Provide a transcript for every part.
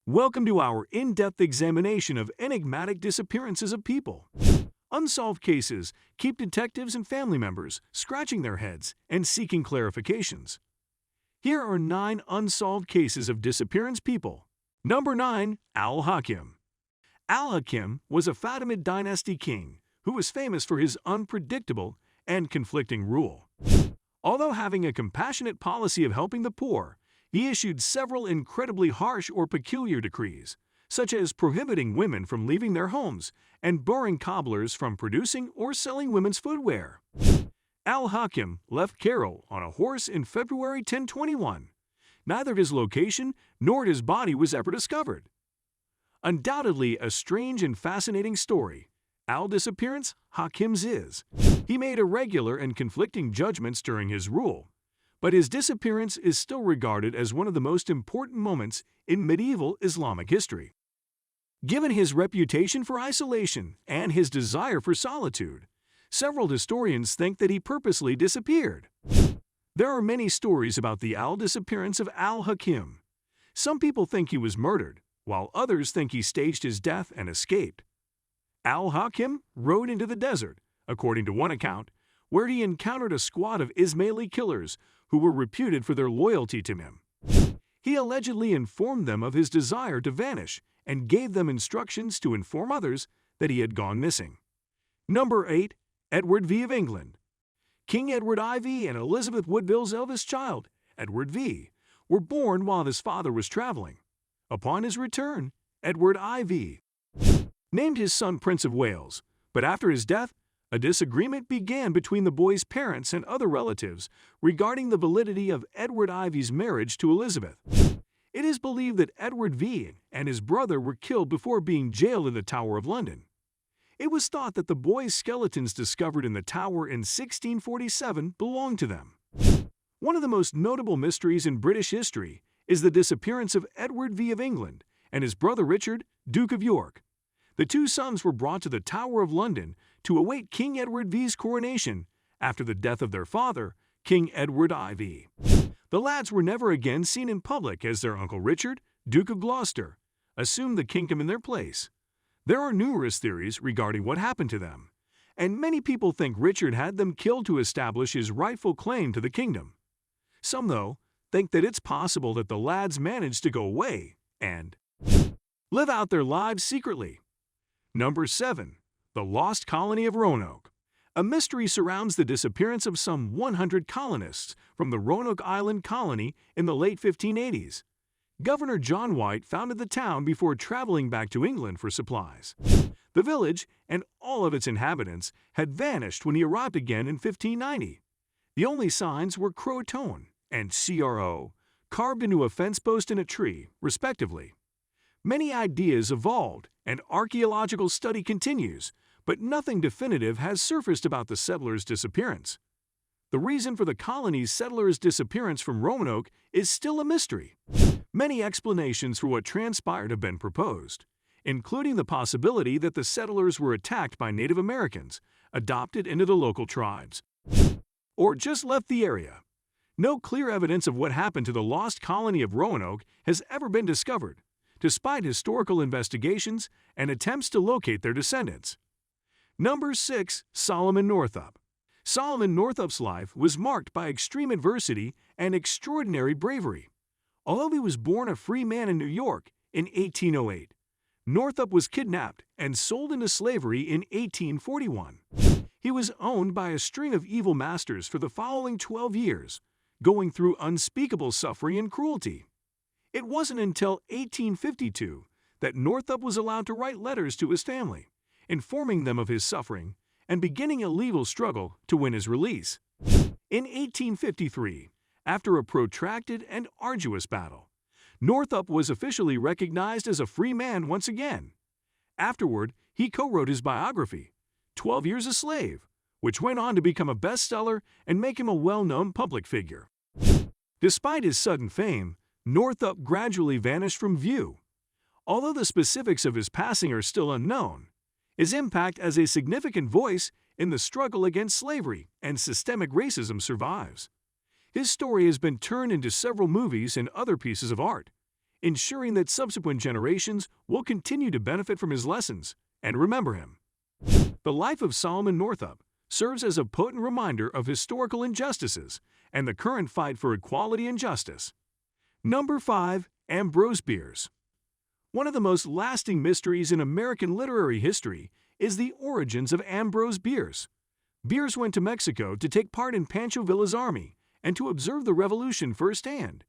Welcome to our in-depth examination of enigmatic disappearances of people. Unsolved cases keep detectives and family members scratching their heads and seeking clarifications. Here are 9 unsolved cases of disappearance people. Number 9. Al-Hakim. Al-Hakim was a Fatimid dynasty king who was famous for his unpredictable and conflicting rule. Although having a compassionate policy of helping the poor, he issued several incredibly harsh or peculiar decrees, such as prohibiting women from leaving their homes and barring cobblers from producing or selling women's footwear. Al-Hakim left Cairo on a horse in February 1021. Neither his location nor his body was ever discovered. Undoubtedly a strange and fascinating story, Al disappearance Hakim's is. He made irregular and conflicting judgments during his rule, but his disappearance is still regarded as one of the most important moments in medieval Islamic history. Given his reputation for isolation and his desire for solitude, several historians think that he purposely disappeared. There are many stories about the disappearance of Al-Hakim. Some people think he was murdered, while others think he staged his death and escaped. Al-Hakim rode into the desert, according to one account, where he encountered a squad of Ismaili killers who were reputed for their loyalty to him. He allegedly informed them of his desire to vanish and gave them instructions to inform others that he had gone missing. Number 8. Edward V of England. King Edward IV and Elizabeth Woodville's eldest child, Edward V, were born while his father was traveling. Upon his return, Edward IV named his son Prince of Wales, but after his death, a disagreement began between the boy's parents and other relatives regarding the validity of Edward IV's marriage to Elizabeth. It is believed that Edward V and his brother were killed before being jailed in the Tower of London. It was thought that the boy's skeletons discovered in the tower in 1647 belonged to them. One of the most notable mysteries in British history is the disappearance of Edward V of England and his brother Richard, Duke of York. The two sons were brought to the Tower of London to await King Edward V's coronation after the death of their father, King Edward IV. The lads were never again seen in public as their uncle Richard, Duke of Gloucester, assumed the kingdom in their place. There are numerous theories regarding what happened to them, and many people think Richard had them killed to establish his rightful claim to the kingdom. Some, though, think that it's possible that the lads managed to go away and live out their lives secretly. Number 7. The Lost Colony of Roanoke. A mystery surrounds the disappearance of some 100 colonists from the Roanoke Island colony in the late 1580s. Governor John White founded the town before traveling back to England for supplies. The village and all of its inhabitants had vanished when he arrived again in 1590. The only signs were Croatoan and CRO, carved into a fence post in a tree, respectively. Many ideas evolved and archaeological study continues, but nothing definitive has surfaced about the settlers' disappearance. The reason for the colony's settlers' disappearance from Roanoke is still a mystery. Many explanations for what transpired have been proposed, including the possibility that the settlers were attacked by Native Americans, adopted into the local tribes, or just left the area. No clear evidence of what happened to the lost colony of Roanoke has ever been discovered, despite historical investigations and attempts to locate their descendants. Number 6. Solomon Northup. Solomon Northup's life was marked by extreme adversity and extraordinary bravery. Although he was born a free man in New York in 1808, Northup was kidnapped and sold into slavery in 1841. He was owned by a string of evil masters for the following 12 years, going through unspeakable suffering and cruelty. It wasn't until 1852 that Northup was allowed to write letters to his family, informing them of his suffering and beginning a legal struggle to win his release. In 1853, after a protracted and arduous battle, Northup was officially recognized as a free man once again. Afterward, he co-wrote his biography, 12 Years a Slave, which went on to become a bestseller and make him a well-known public figure. Despite his sudden fame, Northup gradually vanished from view. Although the specifics of his passing are still unknown, his impact as a significant voice in the struggle against slavery and systemic racism survives. His story has been turned into several movies and other pieces of art, ensuring that subsequent generations will continue to benefit from his lessons and remember him. The life of Solomon Northup serves as a potent reminder of historical injustices and the current fight for equality and justice. Number 5. Ambrose Bierce. One of the most lasting mysteries in American literary history is the origins of Ambrose Bierce. Bierce went to Mexico to take part in Pancho Villa's army and to observe the revolution firsthand.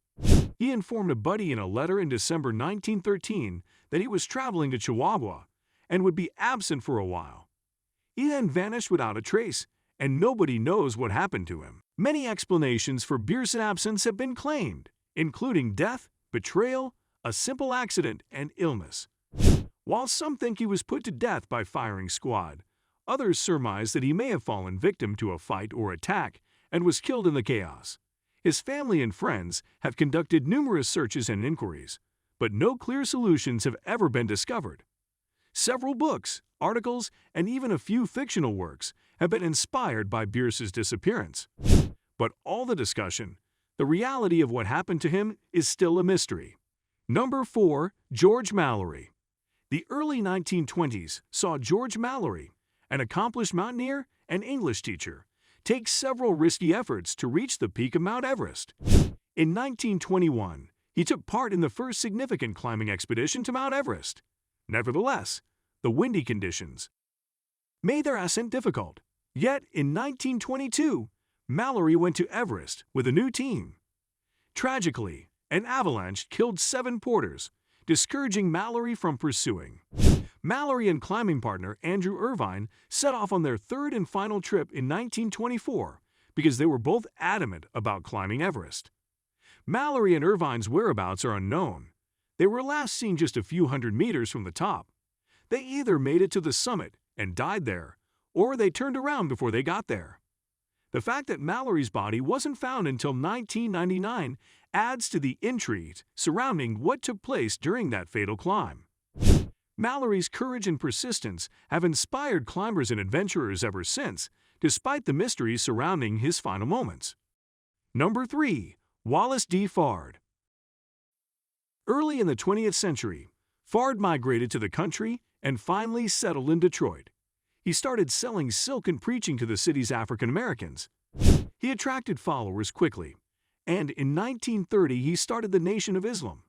He informed a buddy in a letter in December 1913 that he was traveling to Chihuahua and would be absent for a while. He then vanished without a trace, and nobody knows what happened to him. Many explanations for Bierce's absence have been claimed, including death, betrayal, a simple accident, and illness. While some think he was put to death by firing squad, others surmise that he may have fallen victim to a fight or attack and was killed in the chaos. His family and friends have conducted numerous searches and inquiries, but no clear solutions have ever been discovered. Several books, articles, and even a few fictional works have been inspired by Bierce's disappearance. But all the discussion, the reality of what happened to him is still a mystery. Number 4. George Mallory. The early 1920s saw George Mallory, an accomplished mountaineer and English teacher, take several risky efforts to reach the peak of Mount Everest. In 1921, he took part in the first significant climbing expedition to Mount Everest. Nevertheless, the windy conditions made their ascent difficult. Yet, in 1922, Mallory went to Everest with a new team. Tragically, an avalanche killed 7 porters, discouraging Mallory from pursuing. Mallory and climbing partner Andrew Irvine set off on their third and final trip in 1924 because they were both adamant about climbing Everest. Mallory and Irvine's whereabouts are unknown. They were last seen just a few hundred meters from the top. They either made it to the summit and died there, or they turned around before they got there. The fact that Mallory's body wasn't found until 1999 adds to the intrigue surrounding what took place during that fatal climb. Mallory's courage and persistence have inspired climbers and adventurers ever since, despite the mysteries surrounding his final moments. Number 3. Wallace D. Fard. Early in the 20th century, Fard migrated to the country and finally settled in Detroit. He started selling silk and preaching to the city's African Americans. He attracted followers quickly, and in 1930 he started the Nation of Islam.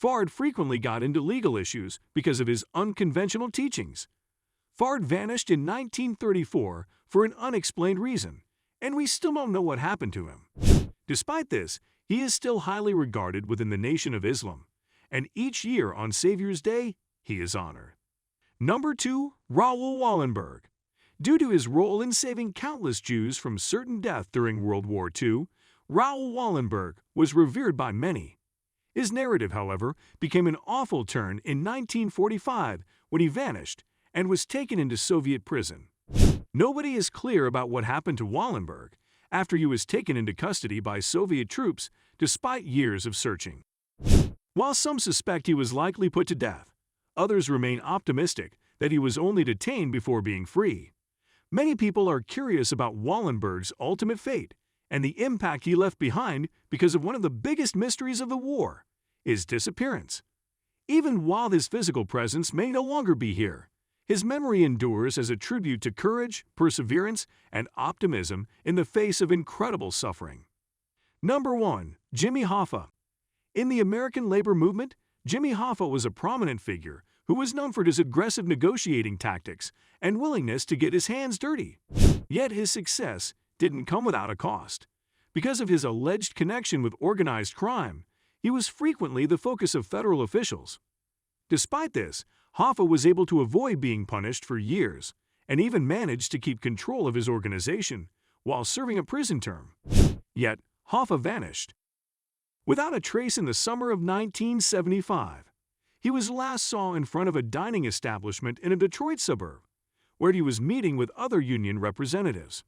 Fard frequently got into legal issues because of his unconventional teachings. Fard vanished in 1934 for an unexplained reason, and we still don't know what happened to him. Despite this, he is still highly regarded within the Nation of Islam, and each year on Savior's Day, he is honored. Number 2. RAOUL Wallenberg. Due to his role in saving countless Jews from certain death during World War II, RAOUL Wallenberg was revered by many. His narrative, however, became an awful turn in 1945 when he vanished and was taken into Soviet prison. Nobody is clear about what happened to Wallenberg after he was taken into custody by Soviet troops despite years of searching. While some suspect he was likely put to death, others remain optimistic that he was only detained before being free. Many people are curious about Wallenberg's ultimate fate and the impact he left behind because of one of the biggest mysteries of the war, his disappearance. Even while his physical presence may no longer be here, his memory endures as a tribute to courage, perseverance, and optimism in the face of incredible suffering. Number 1. Jimmy Hoffa. In the American labor movement, Jimmy Hoffa was a prominent figure who was known for his aggressive negotiating tactics and willingness to get his hands dirty. Yet his success didn't come without a cost. Because of his alleged connection with organized crime, he was frequently the focus of federal officials. Despite this, Hoffa was able to avoid being punished for years and even managed to keep control of his organization while serving a prison term. Yet, Hoffa vanished without a trace in the summer of 1975. He was last saw in front of a dining establishment in a Detroit suburb, where he was meeting with other union representatives.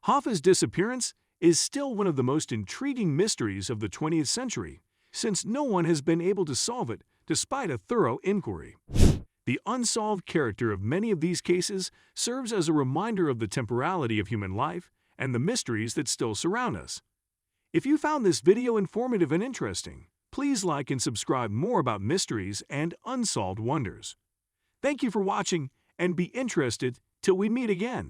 Hoffa's disappearance is still one of the most intriguing mysteries of the 20th century, since no one has been able to solve it despite a thorough inquiry. The unsolved character of many of these cases serves as a reminder of the temporality of human life and the mysteries that still surround us. If you found this video informative and interesting, Please like and subscribe more about mysteries and unsolved wonders. Thank you for watching, and be interested till we meet again.